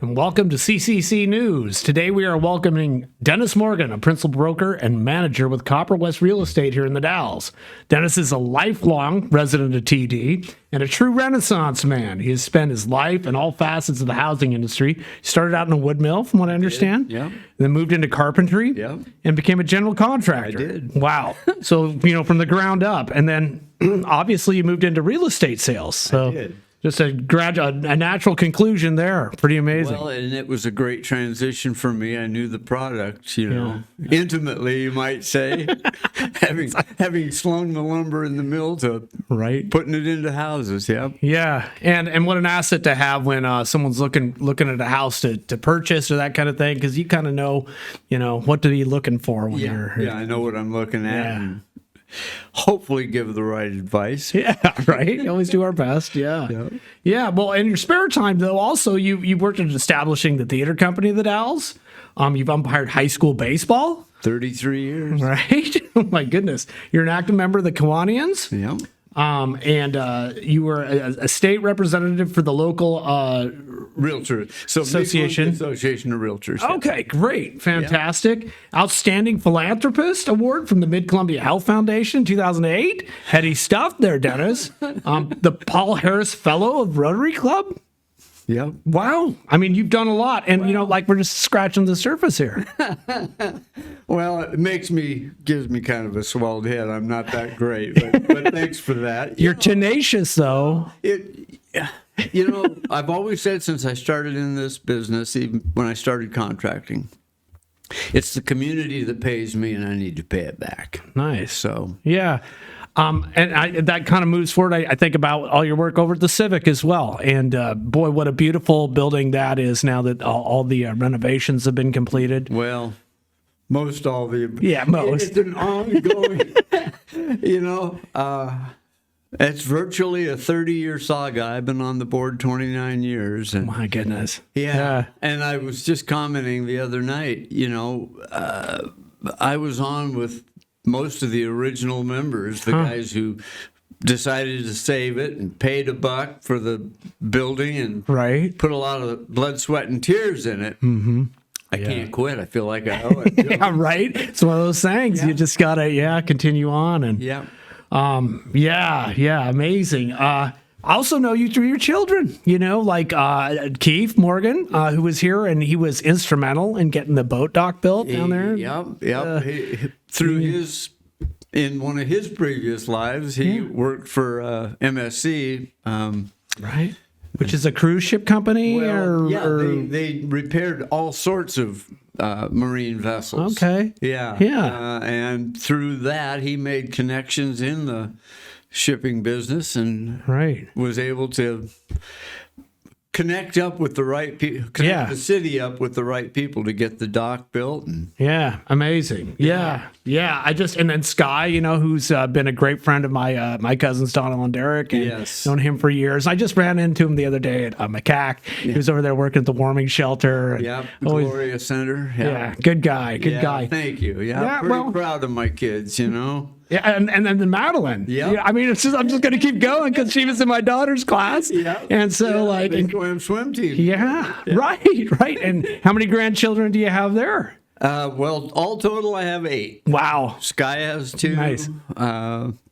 And welcome to CCC News. Today we are welcoming Dennis Morgan, a principal broker and manager with Copperwest Real Estate here in the Dalles. Dennis is a lifelong resident of TD and a true Renaissance man. He has spent his life in all facets of the housing industry. He started out in a wood mill, from what I understand. Yeah. Then moved into carpentry. Yeah. And became a general contractor. I did. Wow. So, from the ground up. And then obviously you moved into real estate sales. So. I did. Just a natural conclusion there. Pretty amazing. Well, and it was a great transition for me. I knew the product, intimately, you might say, having slung the lumber in the mill to putting it into houses. Yep. Yeah, and what an asset to have when someone's looking at a house to purchase or that kind of thing, because you kind of know, what to be looking for when you're. Yeah, I know what I'm looking at. Yeah. And hopefully give the right advice. Yeah, right. Always do our best. Yeah. Yeah. Well, in your spare time, though, also you worked at establishing the theater company of the Dalles. You've umpired high school baseball. 33 years. Right. Oh my goodness. You're an active member of the Kiwanians. Yeah. And you were a state representative for the local Realtors. Association of Realtors. Okay, great. Fantastic. Yeah. Outstanding Philanthropist Award from the Mid-Columbia Health Foundation, 2008. Heady stuff there, Dennis. The Paul Harris Fellow of Rotary Club. Yep. Wow. I mean, you've done a lot. And, we're just scratching the surface here. Well, it gives me kind of a swelled head. I'm not that great, but thanks for that. You're tenacious, though. I've always said since I started in this business, even when I started contracting, it's the community that pays me and I need to pay it back. Nice. So, yeah. And that kind of moves forward. I think about all your work over at the Civic as well. And boy, what a beautiful building that is now that all the renovations have been completed. Well, most all the... Yeah, most. It's an ongoing, it's virtually a 30-year saga. I've been on the board 29 years. And, my goodness. Yeah. And I was just commenting the other night, I was on with most of the original members, the guys who decided to save it and paid $1 for the building and put a lot of blood, sweat, and tears in it. Mm-hmm. I can't quit. I feel like I owe it. Yeah, right. It's one of those things. Yeah. You just gotta, continue on and amazing. I also know you through your children, like Keith Morgan, who was here, and he was instrumental in getting the boat dock built down there. Yep. In one of his previous lives, he worked for MSC. Right. Which is a cruise ship company? They repaired all sorts of marine vessels. Okay. Yeah. And through that, he made connections in the shipping business and was able to connect up with the right people, the city up with the right people to get the dock built. And amazing. Yeah. And then Sky, who's been a great friend of my cousins, Donald and Derek, and known him for years. I just ran into him the other day at McCack. He was over there working at the warming shelter. And Gloria Center. Yeah, good guy. Thank you. Yeah, pretty proud of my kids, Yeah, and then the Madeline. Yeah, I mean, I'm just going to keep going because she was in my daughter's class. Yeah, and so swim team. Yeah, right. And how many grandchildren do you have there? Well, all total, I have 8. Wow. Sky has 2. Nice.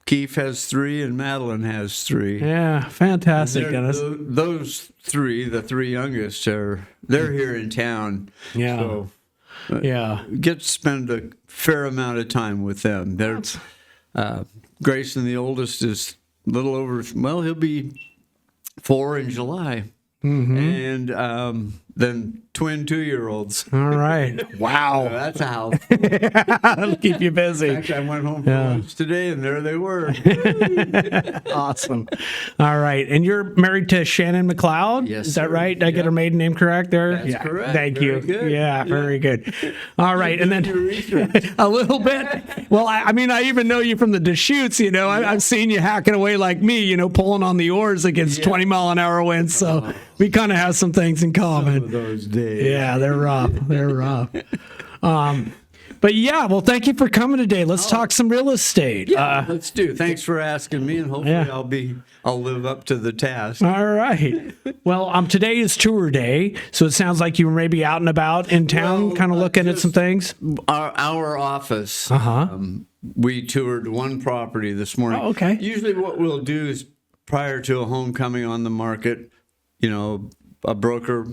Keith has 3, and Madeline has 3. Yeah, fantastic, Dennis. Those 3, the 3 youngest, they're here in town. Yeah. So, get to spend a fair amount of time with them. They're Grayson, the oldest, is a little over, he'll be 4 in July. Mm-hmm. And then twin 2-year-olds. All right. Wow. That's a house. That'll keep you busy. In fact, I went home for lunch today, and there they were. Awesome. All right. And you're married to Shannon McLeod? Yes. Is that right? Did I get her maiden name correct there? That's correct. Thank you. Good. Yeah, very good. All right. And then a little bit. Well, I mean, I even know you from the Deschutes, I've seen you hacking away like me, pulling on the oars against 20-mile-an-hour winds. So we kind of have some things in common. Some of those days. Yeah, they're rough. But yeah, well, thank you for coming today. Let's talk some real estate. Yeah, let's do. Thanks for asking me, and hopefully Yeah. I'll live up to the task. All right. Well, today is tour day, so it sounds like you were maybe out and about in town, kind of looking at some things. Our office. We toured one property this morning. Oh, okay. Usually, what we'll do is prior to a home coming on the market, a broker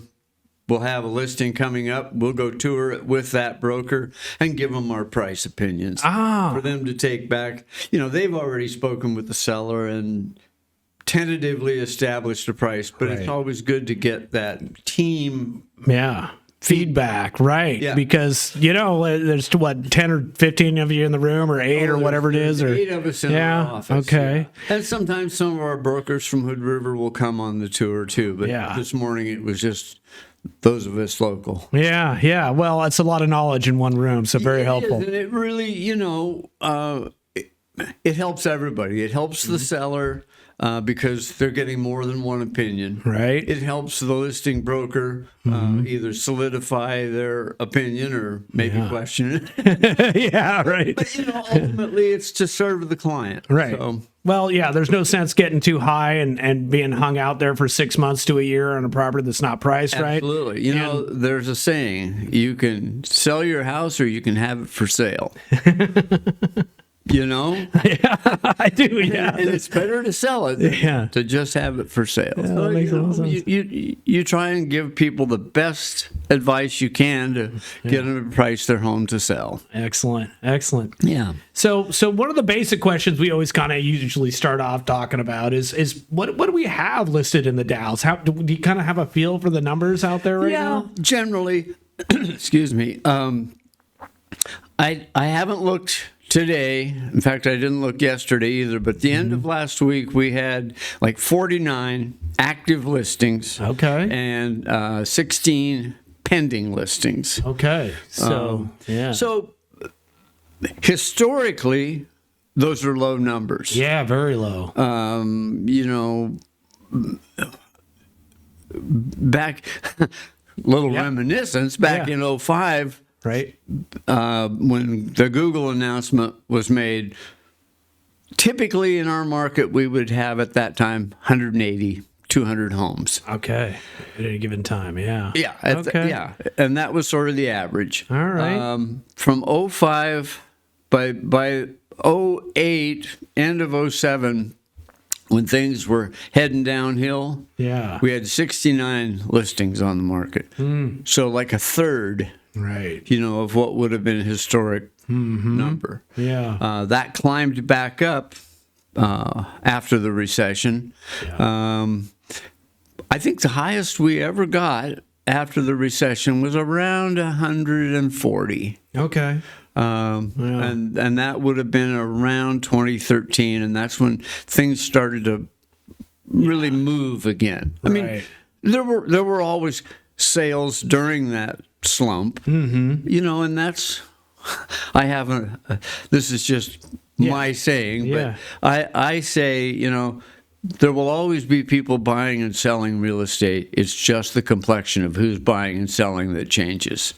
will have a listing coming up. We'll go tour it with that broker and give them our price opinions for them to take back. They've already spoken with the seller and tentatively established a price, but it's always good to get that team feedback, right? Yeah. Because there's 10 or 15 of you in the room, or 8 or whatever it is, or 8 of us in our office. Okay. Yeah. And sometimes some of our brokers from Hood River will come on the tour too, but this morning it was just those of us local. Yeah. Well, it's a lot of knowledge in one room, so very helpful. And it really, it helps everybody. It helps the seller because they're getting more than one opinion. Right. It helps the listing broker either solidify their opinion or maybe question it. Yeah, right. But, ultimately it's to serve the client. Right. So, well, yeah, there's no sense getting too high and being hung out there for 6 months to a year on a property that's not priced right. Absolutely. There's a saying, you can sell your house or you can have it for sale. Yeah, I do. Yeah, and it's better to sell it than to just have it for sale. Yeah, So, that makes a lot of sense. you try and give people the best advice you can to get them to price their home to sell. Excellent. Yeah. So one of the basic questions we always kind of usually start off talking about is what do we have listed in the Dalles? How do you kind of have a feel for the numbers out there right now? Generally, excuse me. I haven't looked today. In fact, I didn't look yesterday either, but the end of last week we had like 49 active listings. Okay. And 16 pending listings. Okay. So, So historically, those are low numbers. Yeah, very low. Back little reminiscence back in 2005. Right. When the Google announcement was made, typically in our market, we would have at that time 180, 200 homes. Okay. At any given time, yeah. Yeah. Okay. And that was sort of the average. All right. From 2005, by 2008, end of 2007, when things were heading downhill, we had 69 listings on the market. So like a third. Right. Of what would have been a historic number. Yeah. That climbed back up after the recession. Yeah. I think the highest we ever got after the recession was around 140. Okay. And that would have been around 2013, and that's when things started to really move again. I mean, there were always sales during that slump, and that's, I haven't, this is just my saying, but I say, there will always be people buying and selling real estate. It's just the complexion of who's buying and selling that changes.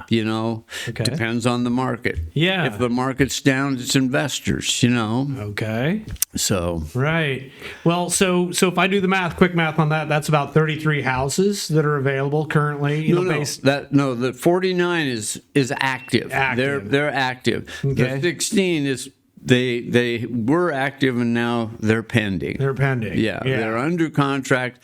Depends on the market. Yeah. If the market's down, it's investors, Okay. So. Right. Well, so if I do the quick math on that, that's about 33 houses that are available currently. The 49 is active. They're active. Okay. The 16 is they were active and now they're pending. Yeah. They're under contract,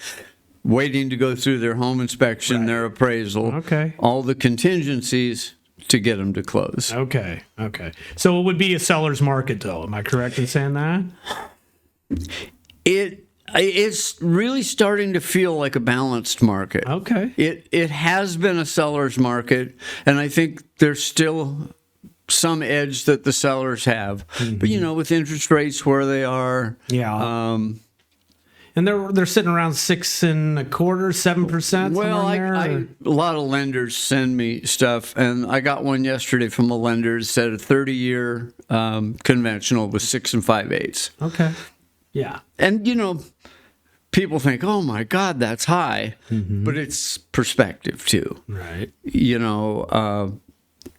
waiting to go through their home inspection, their appraisal, all the contingencies to get them to close. Okay. So it would be a seller's market, though. Am I correct in saying that? It's really starting to feel like a balanced market. Okay. It has been a seller's market, and I think there's still some edge that the sellers have. But with interest rates where they are, and they're sitting around 6.25%, 7%. Well, a lot of lenders send me stuff, and I got one yesterday from a lender that said a 30-year conventional was 6 5/8. Okay. Yeah. And people think, oh my God, that's high, but it's perspective too. Right.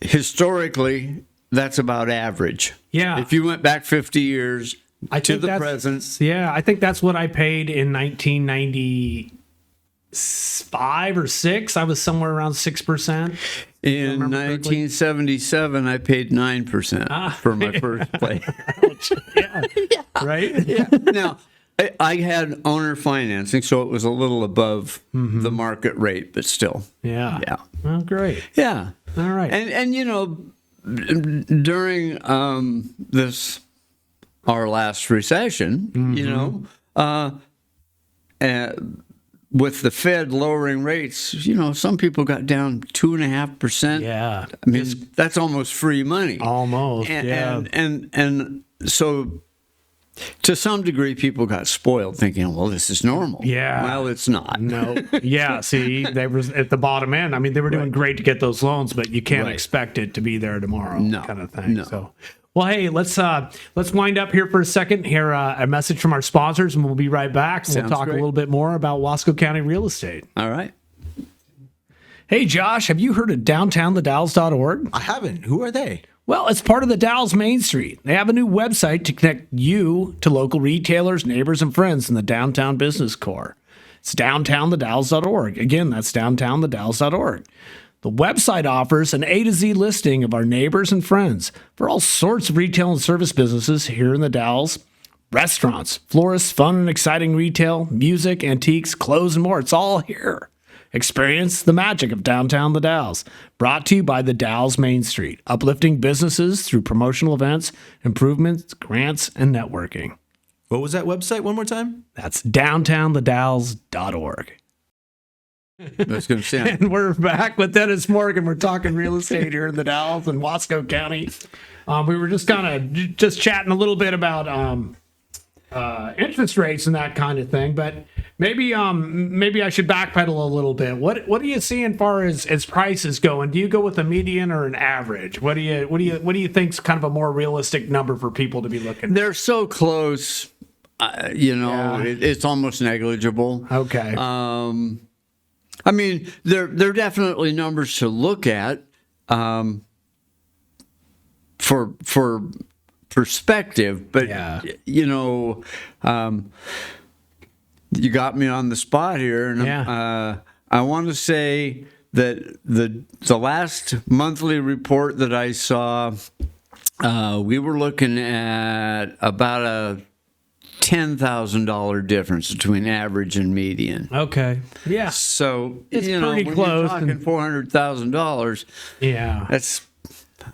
historically, that's about average. Yeah. If you went back 50 years to the present. Yeah, I think that's what I paid in 1995 or 6. I was somewhere around 6%. In 1977, I paid 9% for my first place. Yeah. Right? Yeah. Now, I had owner financing, so it was a little above the market rate, but still. Yeah. Yeah. Oh, great. Yeah. All right. And you know, during our last recession, you know, with the Fed lowering rates, you know, some people got down 2.5%. Yeah. I mean, that's almost free money. Almost. And so to some degree, people got spoiled thinking, well, this is normal. Yeah. Well, it's not. No. Yeah. See, they were at the bottom end. I mean, they were doing great to get those loans, but you can't expect it to be there tomorrow. Kind of thing. No. So, well, hey, let's wind up here for a second. Hear a message from our sponsors, and we'll be right back. We'll talk a little bit more about Wasco County real estate. All right. Hey, Josh, have you heard of downtownthedalles.org? I haven't. Who are they? Well, it's part of the Dalles Main Street. They have a new website to connect you to local retailers, neighbors, and friends in the downtown business core. It's downtownthedalles.org. Again, that's downtownthedalles.org. The website offers an A to Z listing of our neighbors and friends for all sorts of retail and service businesses here in the Dalles. Restaurants, florists, fun and exciting retail, music, antiques, clothes, and more. It's all here. Experience the magic of downtown the Dalles. Brought to you by the Dalles Main Street, uplifting businesses through promotional events, improvements, grants, and networking. What was that website one more time? That's downtownthedalles.org. That's going to sound. And we're back with Dennis Morgan. We're talking real estate here in the Dalles and Wasco County. We were just kind of chatting a little bit about interest rates and that kind of thing, but maybe I should backpedal a little bit. What do you see as far as prices going? Do you go with a median or an average? What do you think's kind of a more realistic number for people to be looking at? They're so close, it's almost negligible. Okay. I mean, they're definitely numbers to look at for perspective, but you know, you got me on the spot here, and I want to say that the last monthly report that I saw, we were looking at about a $10,000 difference between average and median. Okay. Yeah. So it's you know, pretty when close. you're talking $400,000. Yeah. That's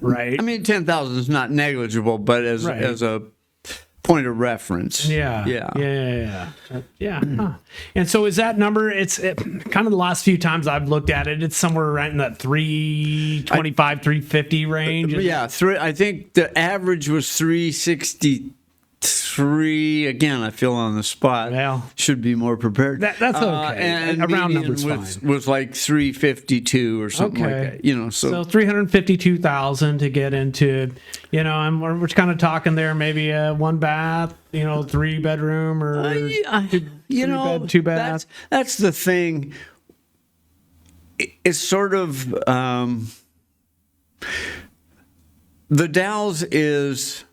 right. I mean, 10,000 is not negligible, but as a point of reference. Yeah. Huh. And so is that number? It's kind of the last few times I've looked at it. It's somewhere right in that 325, 350 range. Yeah. I think the average was 363. Again, I feel on the spot. Well, should be more prepared. That's okay. And a round median number's fine. was like 352 or something like that. You know, so 352,000 to get into. You know, and we're kind of talking there. Maybe a 1 bath. You know, 3 bedroom or two bath. That's the thing. It's sort of the Dalles is,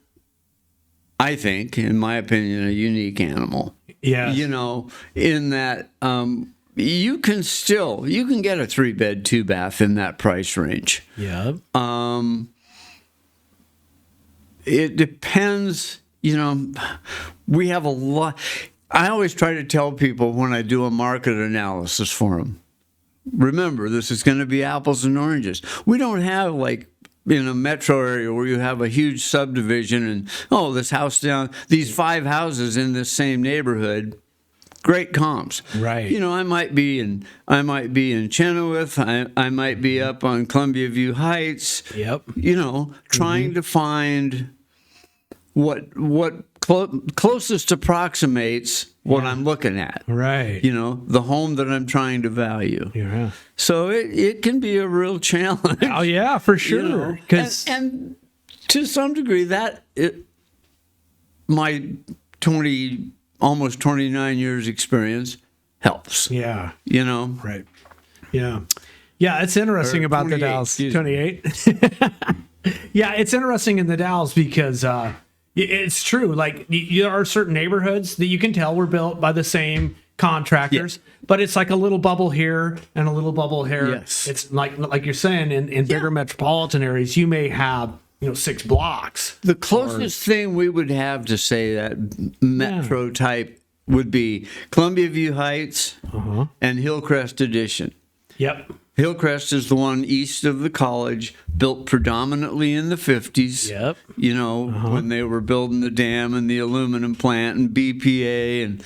I think, in my opinion, a unique animal. Yeah. You know, in that you can get a 3-bed, 2-bath in that price range. Yeah. It depends, you know, we have a lot. I always try to tell people when I do a market analysis for them, remember, this is going to be apples and oranges. We don't have like in a metro area where you have a huge subdivision and, this house down, these 5 houses in this same neighborhood, great comps. Right. You know, I might be in Chenoweth, I might be up on Columbia View Heights. Yep. You know, trying to find what closest approximates what I'm looking at. Right. You know, the home that I'm trying to value. Yeah. So it can be a real challenge. Oh yeah, for sure. You know? And to some degree, my almost 29 years experience helps. Yeah. You know. Right. Yeah. Yeah, it's interesting Or about the 28, Dalles. excuse me. 28. Yeah, it's interesting in the Dalles because it's true. Like there are certain neighborhoods that you can tell were built by the same contractors, but it's like a little bubble here and a little bubble here. Yes. It's like you're saying in bigger metropolitan areas, you may have 6 blocks. The closest thing we would have to say that metro type would be Columbia View Heights and Hillcrest Addition. Yep. Hillcrest is the one east of the college, built predominantly in the 50s. Yep. When they were building the dam and the aluminum plant and BPA and,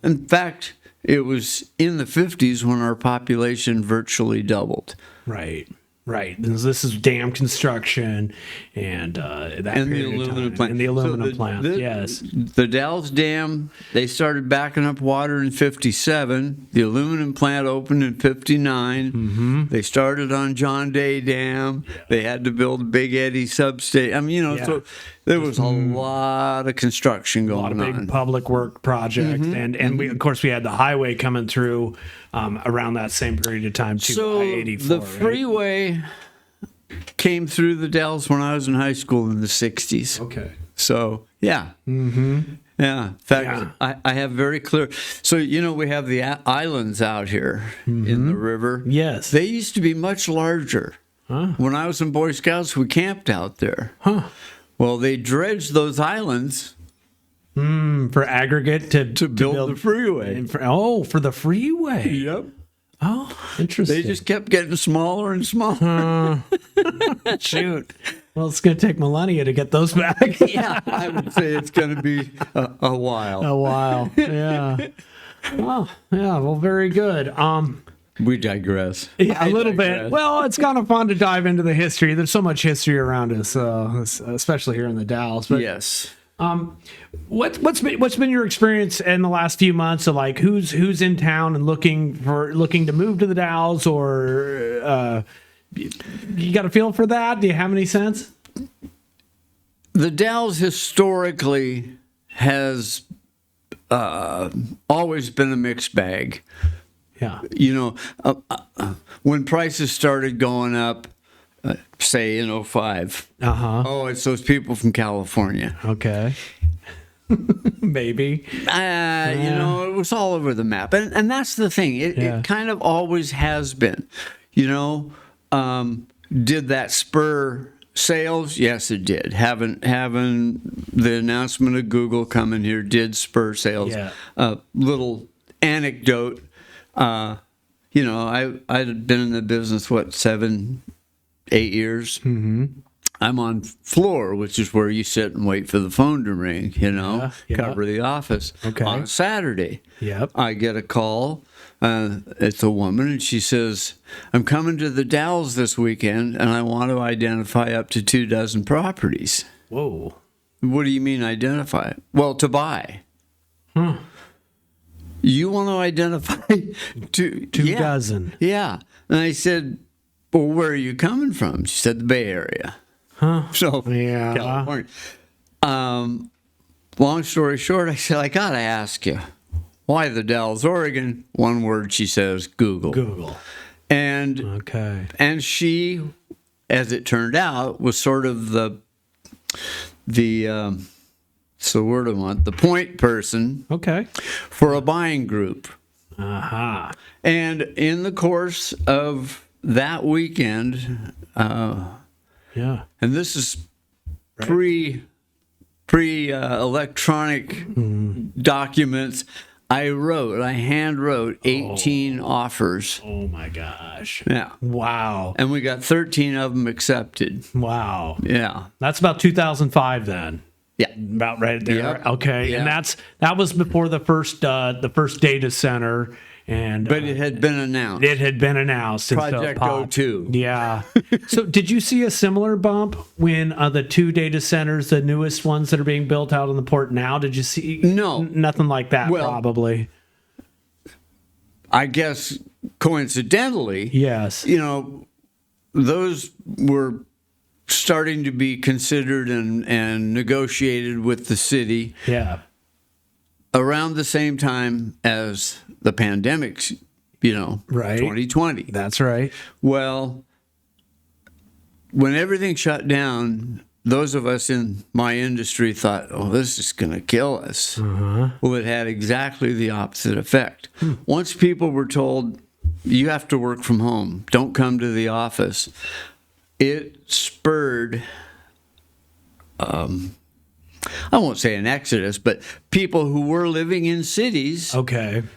in fact, it was in the 50s when our population virtually doubled. Right. Right. This is dam construction and that And the period of aluminum time. plant. And the aluminum So plant, yes. The Dalles Dam, they started backing up water in 57. The aluminum plant opened in 59. They started on John Day Dam. They had to build a Big Eddy substation. So there was a lot of construction A lot going of big on. public work projects. And we, of course, we had the highway coming through around that same period of time, too. So I-84, the right? freeway came through the Dalles when I was in high school in the 60s. Okay. So, yeah. Yeah. In fact, Yeah. I have very clear. So, we have the islands out here in the river. Yes. They used to be much larger. When I was in Boy Scouts, we camped out there. Well, they dredged those islands For aggregate to build the freeway. For the freeway. Yep. Oh, interesting. They just kept getting smaller and smaller. shoot. Well, it's going to take millennia to get those back. Yeah, I would say it's going to be a while. A while. Yeah. Well, yeah. Well, very good. We digress. Yeah, a little bit. Well, it's kind of fun to dive into the history. There's so much history around us, especially here in the Dalles. But Yes. what's been your experience in the last few months of like who's in town and looking to move to the Dalles, or you got a feel for that? Do you have any sense? The Dalles historically has always been a mixed bag. Yeah. When prices started going up, say in 05, oh, it's those people from California. Okay. Maybe. It was all over the map. And that's the thing. It kind of always has been. Did that spur sales? Yes, it did. Having the announcement of Google coming here did spur sales. Yeah. Little anecdote. I'd been in the business, 7-8 years. I'm on floor, which is where you sit and wait for the phone to ring, cover the office. Okay. On a Saturday. Yep. I get a call. It's a woman, and she says, I'm coming to the Dalles this weekend, and I want to identify up to 24 properties. Whoa. What do you mean identify? Well, to buy. You want to identify two dozen. Yeah. And I said, well, where are you coming from? She said, the Bay Area. So, Yeah. California. Long story short, I said, I got to ask you, why the Dalles, Oregon? One word, she says, Google. Google. And Okay. and she, as it turned out, was sort of the word I want, the point person Okay. for a buying group. Aha. And in the course of that weekend, Yeah. and this is pre electronic documents, I hand wrote 18 offers. Oh my gosh. Yeah. Wow. And we got 13 of them accepted. Wow. Yeah. That's about 2005 then. Yeah. About right there. Yep. Okay. Yep. And that was before the first data center, and But it had been announced. it had been announced. And so it Project popped. O2. Yeah. So did you see a similar bump when the 2 data centers, the newest ones that are being built out on the port now? Did you see? No. Nothing like that, Well, probably. I guess coincidentally, Yes. those were starting to be considered and negotiated with the city Yeah. around the same time as the pandemic Right. 2020. That's right. Well, when everything shut down, those of us in my industry thought, oh, this is going to kill us. Well, it had exactly the opposite effect. Once people were told, you have to work from home, don't come to the office, it spurred, I won't say an exodus, but people who were living in cities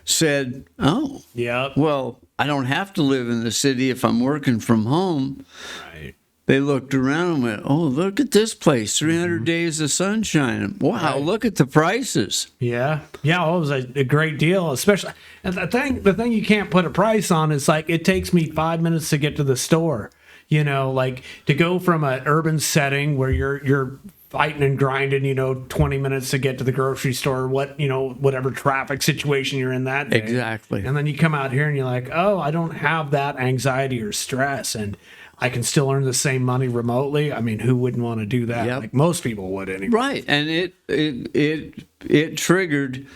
said, oh, yeah, well, I don't have to live in the city if I'm working from home. Right. They looked around and went, oh, look at this place, 300 days of sunshine. Wow, look at the prices. Yeah. Yeah, well, it was a great deal, especially. And the thing you can't put a price on is like, it takes me 5 minutes to get to the store. Like to go from an urban setting where you're fighting and grinding, 20 minutes to get to the grocery store, whatever traffic situation you're in that day. Exactly. And then you come out here and you're like, oh, I don't have that anxiety or stress, and I can still earn the same money remotely. I mean, who wouldn't want to do that? Yep. Like most people would anyway. Right. And it triggered,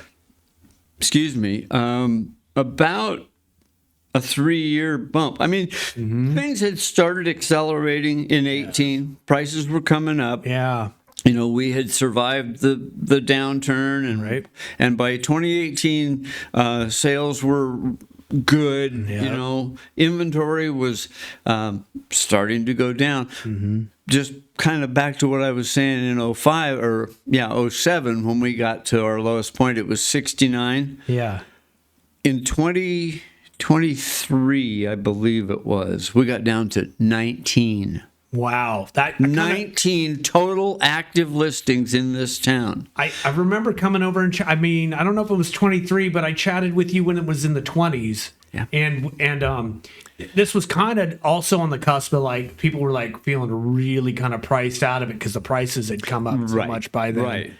about a 3-year bump. I mean, things had started accelerating in 18. Prices were coming up. Yeah. We had survived the downturn, and by 2018, sales were good. Yeah. Inventory was starting to go down. Just kind of back to what I was saying in 07, when we got to our lowest point, it was 69. Yeah. In 2023, I believe it was, we got down to 19. Wow. 19 total active listings in this town. I remember coming over and I don't know if it was 23, but I chatted with you when it was in the 20s. Yeah. And this was kind of also on the cusp of like people were like feeling really kind of priced out of it because the prices had come up so much by then. Right.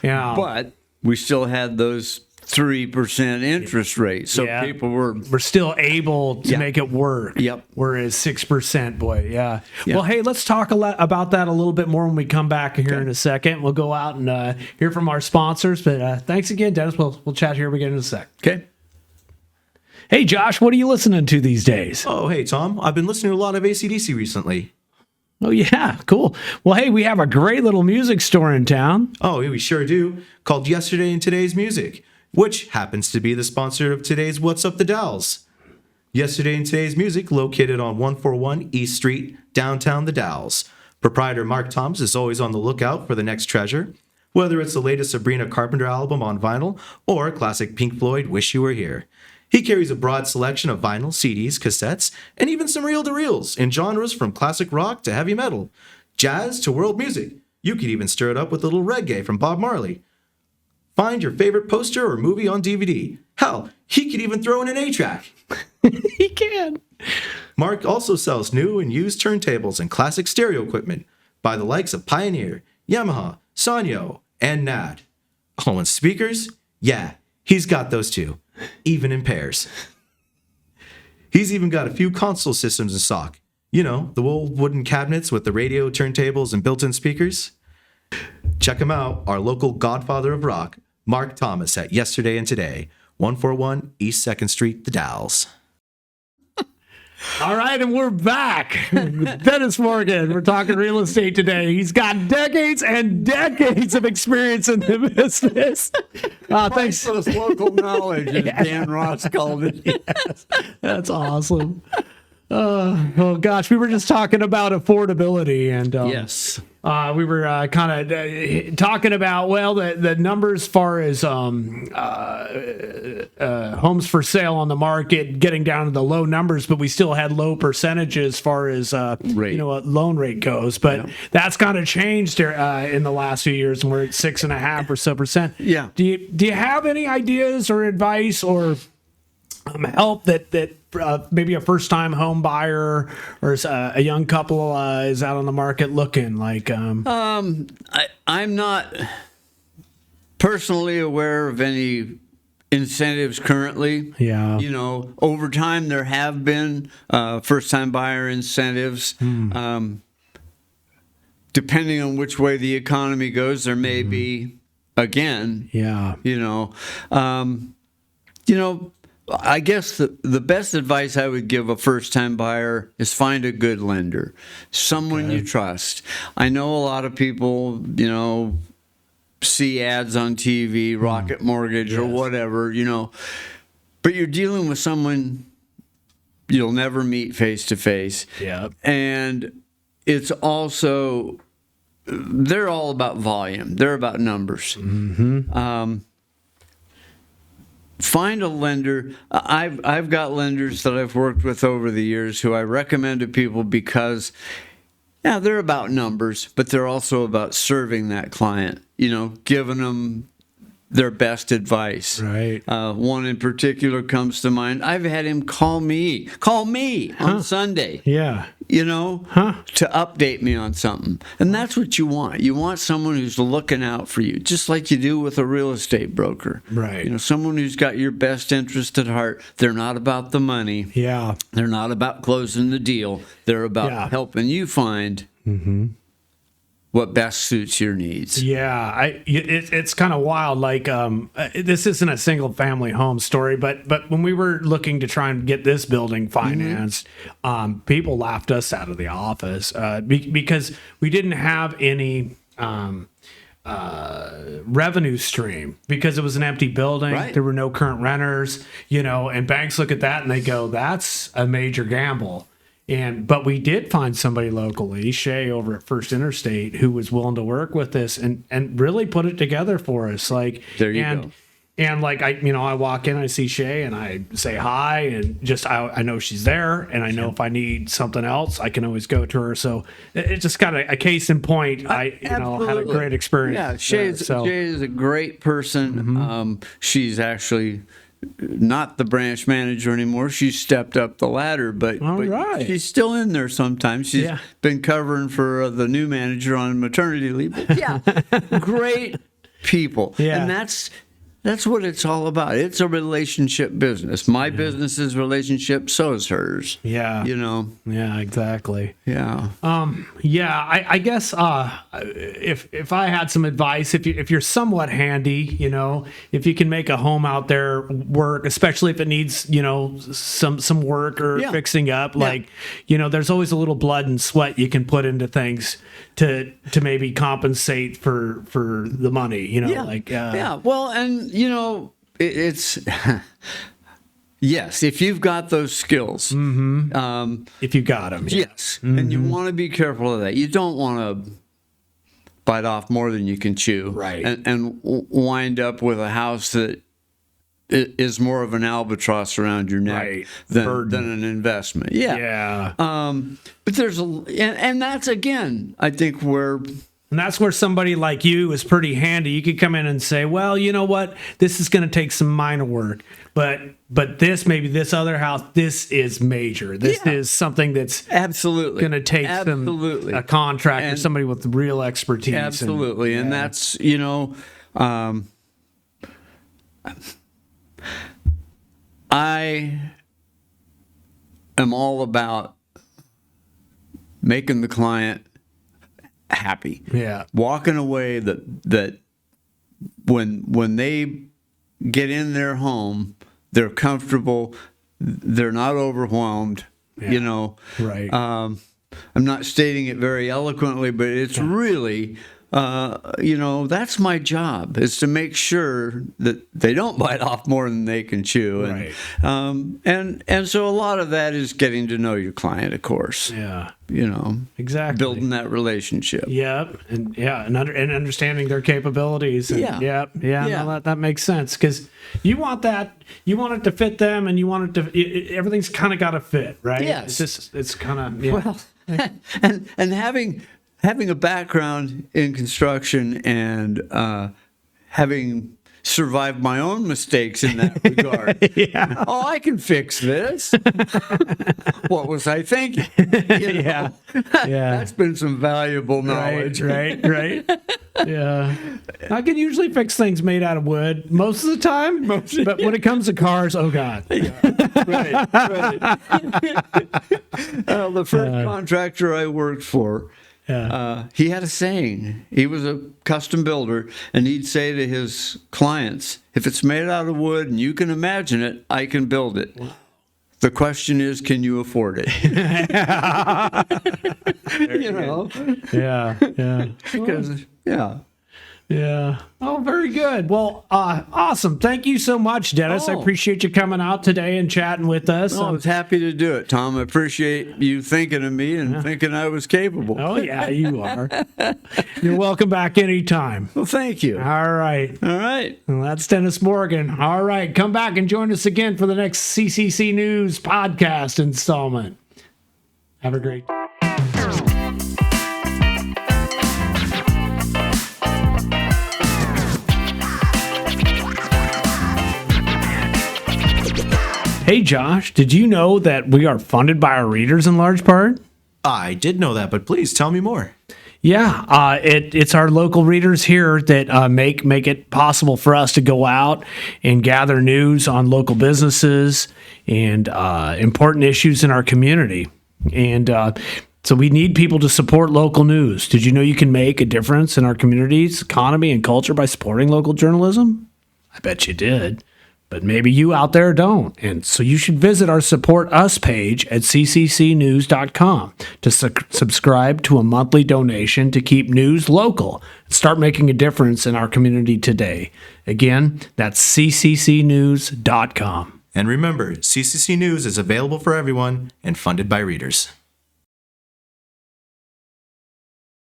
Yeah. But we still had those 3% interest rates. So people were still able to make it work. Yep. Whereas 6%, boy, yeah. Well, hey, let's talk about that a little bit more when we come back here in a second. We'll go out and hear from our sponsors. But thanks again, Dennis. We'll chat here again in a sec. Okay. Hey, Josh, what are you listening to these days? Oh, hey, Tom. I've been listening to a lot of AC/DC recently. Oh, yeah, cool. Well, hey, we have a great little music store in town. Oh, we sure do. Called Yesterday and Today's Music, which happens to be the sponsor of today's What's Up the Dalles. Yesterday and Today's Music, located on 141 East Street, downtown the Dalles. Proprietor Mark Thomas is always on the lookout for the next treasure, whether it's the latest Sabrina Carpenter album on vinyl or classic Pink Floyd Wish You Were Here. He carries a broad selection of vinyl, CDs, cassettes, and even some reel-to-reels in genres from classic rock to heavy metal, jazz to world music. You could even stir it up with a little reggae from Bob Marley. Find your favorite poster or movie on DVD. Hell, he could even throw in an 8-track. He can. Mark also sells new and used turntables and classic stereo equipment by the likes of Pioneer, Yamaha, Sanyo, and NAD. Oh, and speakers? Yeah, he's got those too, even in pairs. He's even got a few console systems in stock. The old wooden cabinets with the radio, turntables, and built-in speakers. Check him out, our local godfather of rock, Mark Thomas at Yesterday and Today, 141 East 2nd Street, the Dalles. All right, and we're back. Dennis Morgan, we're talking real estate today. He's got decades and decades of experience in the business. Thanks for this local knowledge, as Dan Ross called it. Yes, that's awesome. Oh gosh, we were just talking about affordability, and Yes. we were kind of talking about the numbers as far as homes for sale on the market getting down to the low numbers, but we still had low percentages as far as Rate. loan rate goes. But that's kind of changed in the last few years, and we're at 6.5% or so. Yeah. Do you have any ideas or advice or help that maybe a first-time home buyer or a young couple is out on the market looking like? I'm not personally aware of any incentives currently. Yeah. Over time there have been first-time buyer incentives. Depending on which way the economy goes, there may be again. Yeah. I guess the best advice I would give a first-time buyer is find a good lender, someone you trust. I know a lot of people, see ads on TV, Rocket Mortgage or whatever, but you're dealing with someone you'll never meet face to face. Yeah. And it's also, they're all about volume. They're about numbers. Find a lender. I've got lenders that I've worked with over the years who I recommend to people because, they're about numbers, but they're also about serving that client, giving them their best advice. Right. One in particular comes to mind. I've had him call me on Sunday. Yeah. To update me on something. And that's what you want. You want someone who's looking out for you, just like you do with a real estate broker. Right. Someone who's got your best interest at heart. They're not about the money. Yeah. They're not about closing the deal. They're about helping you find what best suits your needs. Yeah, it's kind of wild. Like, this isn't a single family home story, but when we were looking to try and get this building financed, people laughed us out of the office because we didn't have any revenue stream because it was an empty building. Right. There were no current renters, and banks look at that and they go, "That's a major gamble." But we did find somebody locally, Shay over at First Interstate, who was willing to work with this and really put it together for us. Like, there you go. And like I walk in, I see Shay, and I say hi, and just I know she's there, and I know if I need something else, I can always go to her. So it's just got a case in point. I had a great experience. Yeah, Shay is a great person. She's actually not the branch manager anymore. She's stepped up the ladder, but she's still in there sometimes. She's been covering for the new manager on maternity leave. But great people. Yeah. And that's what it's all about. It's a relationship business. My business is relationship, so is hers. Yeah. Yeah, exactly. Yeah. I guess if I had some advice, if you're somewhat handy, if you can make a home out there work, especially if it needs, some work or fixing up, there's always a little blood and sweat you can put into things to maybe compensate for the money, Well, and it's yes, if you've got those skills, if you've got them, yes, and you want to be careful of that. You don't want to bite off more than you can chew, right? And wind up with a house that is more of an albatross around your neck than an investment. Yeah. But there's and that's again, I think And that's where somebody like you is pretty handy. You could come in and say, well, you know what? This is going to take some minor work. But this other house, this is major. This is something that's absolutely going to take a contractor, and somebody with real expertise. Absolutely. And that's, I am all about making the client happy. Yeah. Walking away that when they get in their home, they're comfortable, they're not overwhelmed, Right. I'm not stating it very eloquently, but it's really that's my job, is to make sure that they don't bite off more than they can chew. Right. And so a lot of that is getting to know your client, of course. Yeah. Exactly. Building that relationship. Yep. And and understanding their capabilities. And no, that makes sense, because you want it to fit them, and you want it to, everything's kind of got to fit, right? Yes. It's kind of, well, and having a background in construction and having survived my own mistakes in that regard. Oh, I can fix this. What was I thinking? That's been some valuable knowledge. Right. Yeah. I can usually fix things made out of wood most of the time, but when it comes to cars, oh God. Right. The first contractor I worked for, He had a saying. He was a custom builder, and he'd say to his clients, if it's made out of wood and you can imagine it, I can build it. Wow. The question is, can you afford it? Yeah. Because, Yeah. Oh, very good. Well, awesome. Thank you so much, Dennis. I appreciate you coming out today and chatting with us. I was happy to do it, Tom. I appreciate you thinking of me and thinking I was capable. Oh, yeah, you are. You're welcome back anytime. Well, thank you. All right. All right. Well, that's Dennis Morgan. All right. Come back and join us again for the next CCC News podcast installment. Have a great day. Hey, Josh, did you know that we are funded by our readers in large part? I did know that, but please tell me more. Yeah, it's our local readers here that make it possible for us to go out and gather news on local businesses and important issues in our community. And so we need people to support local news. Did you know you can make a difference in our community's economy and culture by supporting local journalism? I bet you did. But maybe you out there don't. And so you should visit our Support Us page at CCCnews.com to subscribe to a monthly donation to keep news local and start making a difference in our community today. Again, that's CCCnews.com. And remember, CCC News is available for everyone and funded by readers.